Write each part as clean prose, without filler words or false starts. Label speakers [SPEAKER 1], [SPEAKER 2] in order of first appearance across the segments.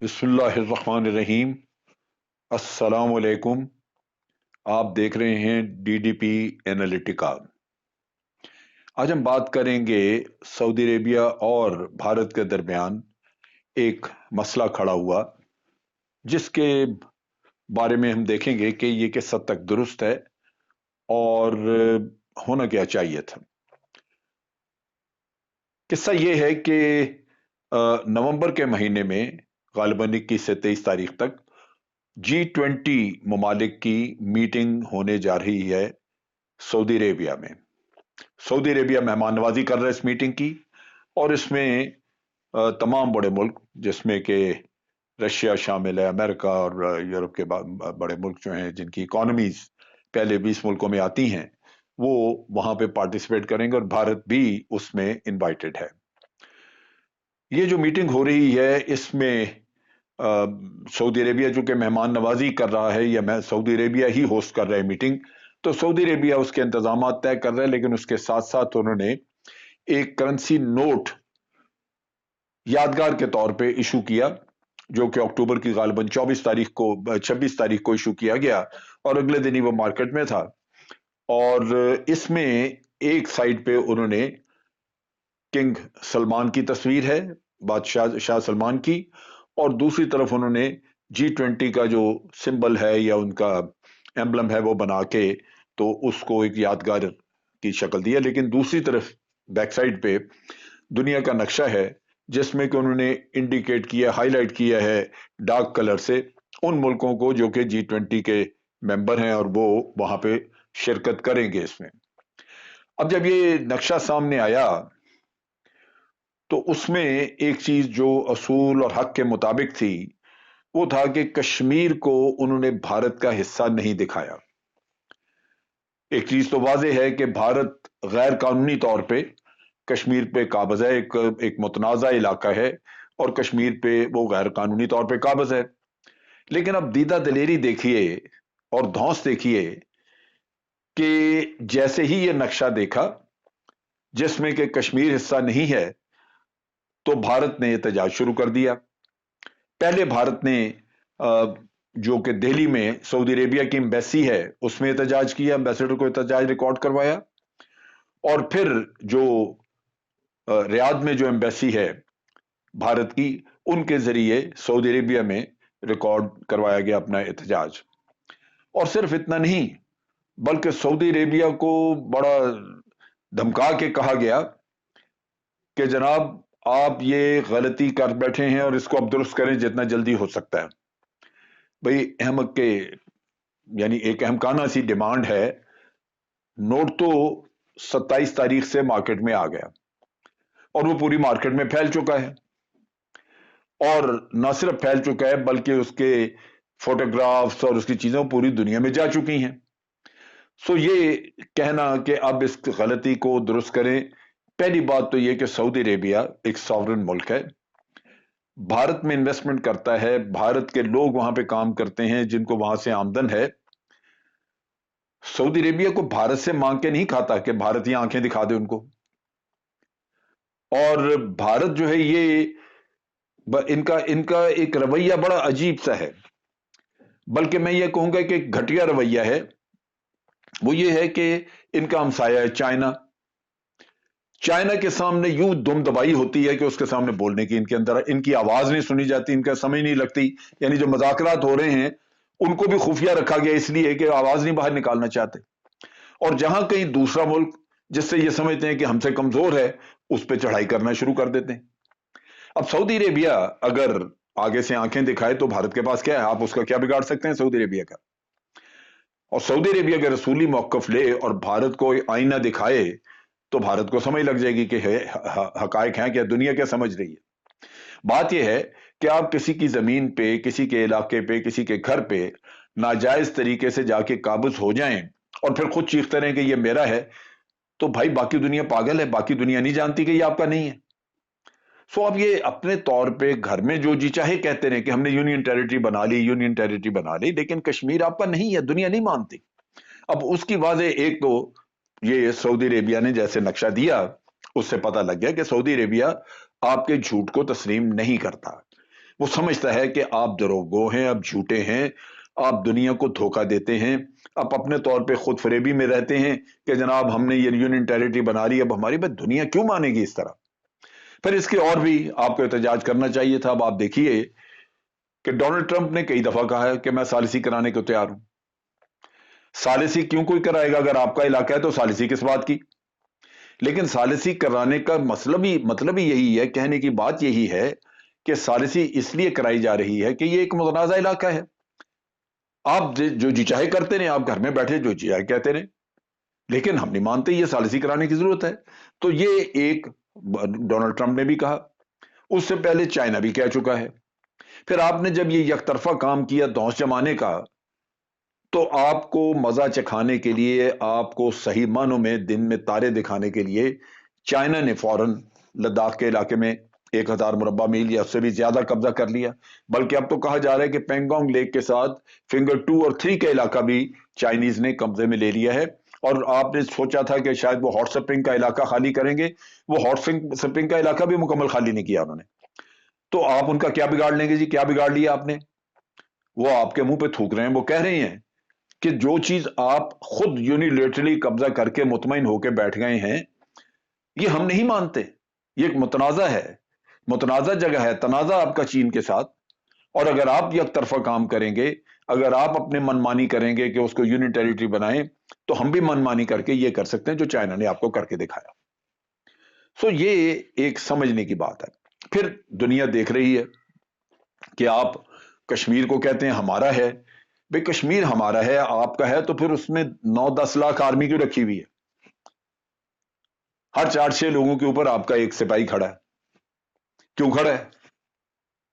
[SPEAKER 1] बिस्मिल्लाहिर्रहमानिर्रहीम। अस्सलाम वालेकुम। आप देख रहे हैं डीडीपी एनालिटिका। आज हम बात करेंगे सऊदी अरेबिया और भारत के दरमियान एक मसला खड़ा हुआ, जिसके बारे में हम देखेंगे कि ये किस हद तक दुरुस्त है और होना क्या चाहिए था। किस्सा ये है कि नवंबर के महीने में गालिबन 21 से 23 तारीख तक G20 ममालिक की मीटिंग होने जा रही है सऊदी अरेबिया में। सऊदी अरेबिया मेहमान नवाजी कर रहा है इस मीटिंग की, और इसमें तमाम बड़े मुल्क, जिसमें कि रशिया शामिल है, अमेरिका और यूरोप के बड़े मुल्क जो हैं, जिनकी इकोनॉमीज पहले 20 मुल्कों में आती हैं, वो वहां पे पार्टिसिपेट करेंगे और भारत भी उसमें इनवाइटेड है। ये जो मीटिंग हो रही है, इसमें सऊदी अरेबिया जो कि मेहमान नवाजी कर रहा है, या सऊदी अरेबिया ही होस्ट कर रहा है मीटिंग, तो सऊदी अरेबिया उसके इंतजाम तय कर रहा है, लेकिन उसके साथ साथ उन्होंने एक करेंसी नोट यादगार के तौर पे इशू किया, जो कि अक्टूबर की गालिबन 26 तारीख को इशू किया गया, और अगले दिन ही वो मार्केट में था। और इसमें एक साइड पे उन्होंने किंग सलमान की तस्वीर है, बादशाह शाह सलमान की, और दूसरी तरफ उन्होंने G20 का जो सिंबल है या उनका एम्बलम है वो बना के तो उसको एक यादगार की शक्ल दी है। लेकिन दूसरी तरफ बैक साइड पे दुनिया का नक्शा है, जिसमें कि उन्होंने इंडिकेट किया, हाईलाइट किया है डार्क कलर से उन मुल्कों को जो कि G20 के मेंबर हैं और वो वहां पे शिरकत करेंगे इसमें। अब जब ये नक्शा सामने आया तो उसमें एक चीज जो असूल और हक के मुताबिक थी, वो था कि कश्मीर को उन्होंने भारत का हिस्सा नहीं दिखाया। एक चीज तो वाज़ेह है कि भारत गैर कानूनी तौर पे कश्मीर पे काबिज है, एक मुतनाज़ा इलाका है और कश्मीर पे वो गैर कानूनी तौर पे काबिज है। लेकिन अब दीदा दलेरी देखिए और धौंस देखिए कि जैसे ही ये नक्शा देखा जिसमें कि कश्मीर हिस्सा नहीं है, तो भारत ने एहतजाज शुरू कर दिया। पहले भारत ने जो कि दिल्ली में सऊदी अरेबिया की एम्बेसी है उसमें एहतजाज किया, एम्बेसडर को एहतजाज रिकॉर्ड करवाया, और फिर जो रियाद में जो एम्बेसी है भारत की, उनके जरिए सऊदी अरेबिया में रिकॉर्ड करवाया गया अपना एहतजाज। और सिर्फ इतना नहीं, बल्कि सऊदी अरेबिया को बड़ा धमका के कहा गया कि जनाब आप ये गलती कर बैठे हैं और इसको अब दुरुस्त करें जितना जल्दी हो सकता है। भाई अहमक के यानी एक अहमकाना सी डिमांड है। नोट तो 27 तारीख से मार्केट में आ गया और वो पूरी मार्केट में फैल चुका है, और न सिर्फ फैल चुका है बल्कि उसके फोटोग्राफ्स और उसकी चीजें पूरी दुनिया में जा चुकी हैं। सो ये कहना कि अब इस गलती को दुरुस्त करें, पहली बात तो ये कि सऊदी अरेबिया एक सॉवरेन मुल्क है, भारत में इन्वेस्टमेंट करता है, भारत के लोग वहां पे काम करते हैं जिनको वहां से आमदन है। सऊदी अरेबिया को भारत से मांग के नहीं खाता कि भारत ही आंखें दिखा दे उनको। और भारत जो है ये इनका इनका एक रवैया बड़ा अजीब सा है, बल्कि मैं ये कहूंगा कि घटिया रवैया है। वो ये है कि इनका हमसाया है चाइना। चाइना के सामने यूं दुम दबाई होती है कि उसके सामने बोलने की इनके अंदर इनकी आवाज नहीं सुनी जाती, इनका समझ नहीं लगती। यानी जो मजाकरात हो रहे हैं उनको भी खुफिया रखा गया इसलिए कि आवाज नहीं बाहर निकालना चाहते, और जहां कहीं दूसरा मुल्क जिससे ये समझते हैं कि हमसे कमजोर है, उस पर चढ़ाई करना शुरू कर देते हैं। अब सऊदी अरेबिया अगर आगे से आंखें दिखाए तो भारत के पास क्या है, आप उसका क्या बिगाड़ सकते हैं सऊदी अरेबिया का। और सऊदी अरेबिया के रसूली मौकफ ले और भारत को आईना दिखाए तो भारत को समझ लग जाएगी कि हकायक हैं क्या, दुनिया क्या समझ रही है। बात यह है कि आप किसी की जमीन पे, किसी के इलाके पे, किसी के घर पे नाजायज तरीके से जाके काबुज हो जाएं और फिर खुद चीखते रहें कि ये मेरा है, तो भाई बाकी दुनिया पागल है, बाकी दुनिया नहीं जानती कि ये आपका नहीं है। सो अब ये अपने तौर पे घर में जो जी चाहे कहते रहे कि हमने यूनियन टेरिटरी बना ली, यूनियन टेरिटरी बना ली, लेकिन कश्मीर आपका नहीं है, दुनिया नहीं मानती। अब उसकी वजह एक तो ये सऊदी अरेबिया ने जैसे नक्शा दिया उससे पता लग गया कि सऊदी अरेबिया आपके झूठ को तस्लीम नहीं करता। वो समझता है कि आप दरोगो हैं, आप झूठे हैं, आप दुनिया को धोखा देते हैं, आप अपने तौर पे खुद फरेबी में रहते हैं कि जनाब हमने ये यूनियन टेरिटरी बना ली, अब हमारी बात दुनिया क्यों मानेगी इस तरह। फिर इसके और भी आपको एहतजाज करना चाहिए था। अब आप देखिए कि डोनाल्ड ट्रंप ने कई दफा कहा है कि मैं सालिसी कराने को तैयार हूं। सालिसी क्यों कोई कराएगा? अगर आपका इलाका है तो सालिसी किस बात की? लेकिन सालिसी कराने का मतलब ही यही है, कहने की बात यही है कि सालिसी इसलिए कराई जा रही है कि ये एक मुतनाज़ा इलाका है। आप जो जी चाहे करते रहे, आप घर में बैठे जो जी चाहे कहते रहे, लेकिन हम नहीं मानते ये सालिसी कराने की जरूरत है। तो ये एक डोनाल्ड ट्रंप ने भी कहा, उससे पहले चाइना भी कह चुका है। फिर आपने जब ये यकतरफा काम किया धौंस जमाने का, तो आपको मजा चखाने के लिए, आपको सही मानों में दिन में तारे दिखाने के लिए चाइना ने फौरन लद्दाख के इलाके में 1000 मुरब्बा मील या उससे भी ज्यादा कब्जा कर लिया। बल्कि अब तो कहा जा रहा है कि पेंगोंग लेक के साथ फिंगर 2 और 3 का इलाका भी चाइनीज ने कब्जे में ले लिया है। और आपने सोचा था कि शायद वो हॉट स्प्रिंग का इलाका खाली करेंगे, वो हॉट स्प्रिंग का इलाका भी मुकम्मल खाली नहीं किया उन्होंने। तो आप उनका क्या बिगाड़ लेंगे जी? क्या बिगाड़ लिया आपने? वो आपके मुंह पे थूक रहे हैं, वो कह रहे हैं कि जो चीज आप खुद यूनिलेटरली कब्जा करके मुतमईन होकर बैठ गए हैं, ये हम नहीं मानते, ये एक मुतनाजा है, मुतनाजा जगह है, तनाजा आपका चीन के साथ। और अगर आप एक तरफा काम करेंगे, अगर आप अपने मनमानी करेंगे कि उसको यूनियन टेरिटरी बनाएं, तो हम भी मनमानी करके ये कर सकते हैं जो चाइना ने आपको करके दिखाया। सो ये एक समझने की बात है। फिर दुनिया देख रही है कि आप कश्मीर को कहते हैं हमारा है। भाई कश्मीर हमारा है, आपका है, तो फिर उसमें 9-10 लाख आर्मी क्यों रखी हुई है? हर 4-6 लोगों के ऊपर आपका एक सिपाही खड़ा है। क्यों खड़ा है?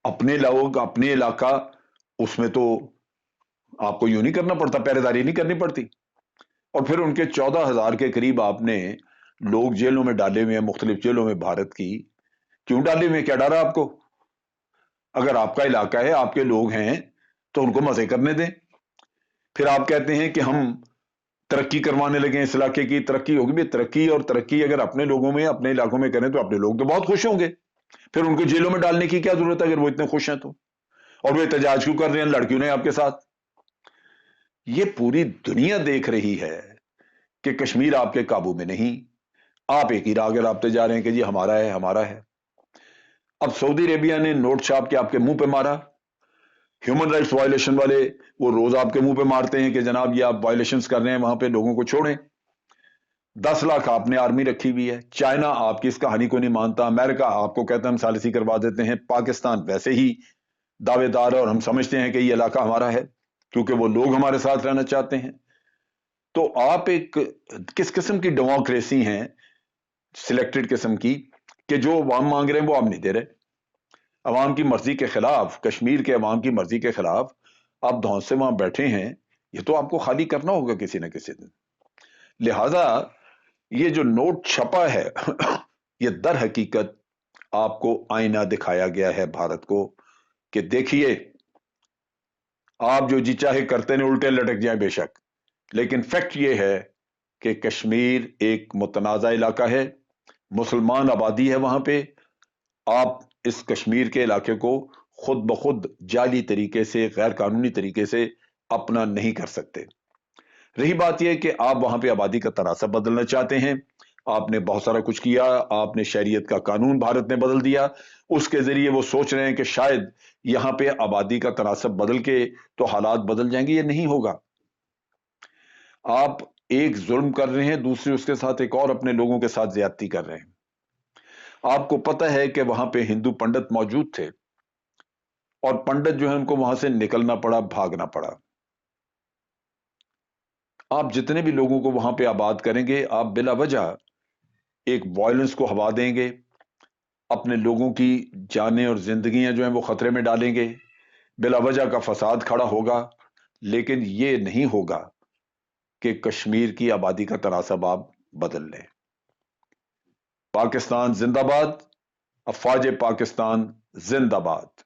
[SPEAKER 1] अपने लोग, अपने इलाका, उसमें तो आपको यूं नहीं करना पड़ता, पहरेदारी नहीं करनी पड़ती। और फिर उनके 14,000 के करीब आपने लोग जेलों में डाले हुए हैं, मुख्तलिफ जेलों में भारत की। क्यों डाले हुए? क्या डरा आपको? अगर आपका इलाका है, आपके लोग हैं, तो उनको मजे करने दें। फिर आप कहते हैं कि हम तरक्की करवाने लगे, इस इलाके की तरक्की होगी। भी तरक्की और तरक्की अगर अपने लोगों में, अपने इलाकों में करें तो अपने लोग तो बहुत खुश होंगे। फिर उनको जेलों में डालने की क्या जरूरत है अगर वो इतने खुश हैं तो? और वो एहतजाज क्यों कर रहे हैं, लड़कियों ने आपके साथ? ये पूरी दुनिया देख रही है कि कश्मीर आपके काबू में नहीं। आप एक ही राग राबते जा रहे हैं कि जी हमारा है, हमारा है। अब सऊदी अरेबिया ने नोट छाप के आपके मुंह पे मारा। ह्यूमन राइट्स वायलेशन वाले वो रोज आपके मुंह पे मारते हैं कि जनाब ये आप वायलेशंस कर रहे हैं, वहां पे लोगों को छोड़ें। 10 लाख आपने आर्मी रखी हुई है। चाइना आपकी इस कहानी को नहीं मानता। अमेरिका आपको कहता है हम सालिसी करवा देते हैं। पाकिस्तान वैसे ही दावेदार है और हम समझते हैं कि ये इलाका हमारा है क्योंकि वो लोग हमारे साथ रहना चाहते हैं। तो आप एक किस किस्म की डेमोक्रेसी हैं, सिलेक्टेड किस्म की, कि जो अवाम मांग रहे हैं वो आप नहीं दे रहे। अवाम की मर्जी के खिलाफ, कश्मीर के अवाम की मर्जी के खिलाफ आप धौंस से वहां बैठे हैं। ये तो आपको खाली करना होगा किसी न किसी दिन। लिहाजा ये जो नोट छपा है ये दर हकीकत आपको आईना दिखाया गया है भारत को कि देखिए आप जो जी चाहे करते हैं, उल्टे लटक जाए बेशक, लेकिन फैक्ट ये है कि कश्मीर एक मुतनाज़ा इलाका है, मुसलमान आबादी है वहां पे। आप इस कश्मीर के इलाके को खुद ब खुद जाली तरीके से, गैर कानूनी तरीके से अपना नहीं कर सकते। रही बात यह कि आप वहां पे आबादी का तनासब बदलना चाहते हैं, आपने बहुत सारा कुछ किया, आपने शरीयत का कानून भारत ने बदल दिया, उसके जरिए वो सोच रहे हैं कि शायद यहां पे आबादी का तनासब बदल के तो हालात बदल जाएंगे। ये नहीं होगा। आप एक जुल्म कर रहे हैं, दूसरे उसके साथ एक और अपने लोगों के साथ ज्यादती कर रहे हैं। आपको पता है कि वहां पे हिंदू पंडित मौजूद थे और पंडित जो है उनको वहां से निकलना पड़ा, भागना पड़ा। आप जितने भी लोगों को वहां पे आबाद करेंगे, आप बिला वजह एक वायलेंस को हवा देंगे, अपने लोगों की जानें और जिंदगियां जो हैं वो खतरे में डालेंगे, बिला वजह का फसाद खड़ा होगा। लेकिन ये नहीं होगा कि कश्मीर की आबादी का तनासब आप बदल लें। पाकिस्तान जिंदाबाद, अफवाज पाकिस्तान जिंदाबाद।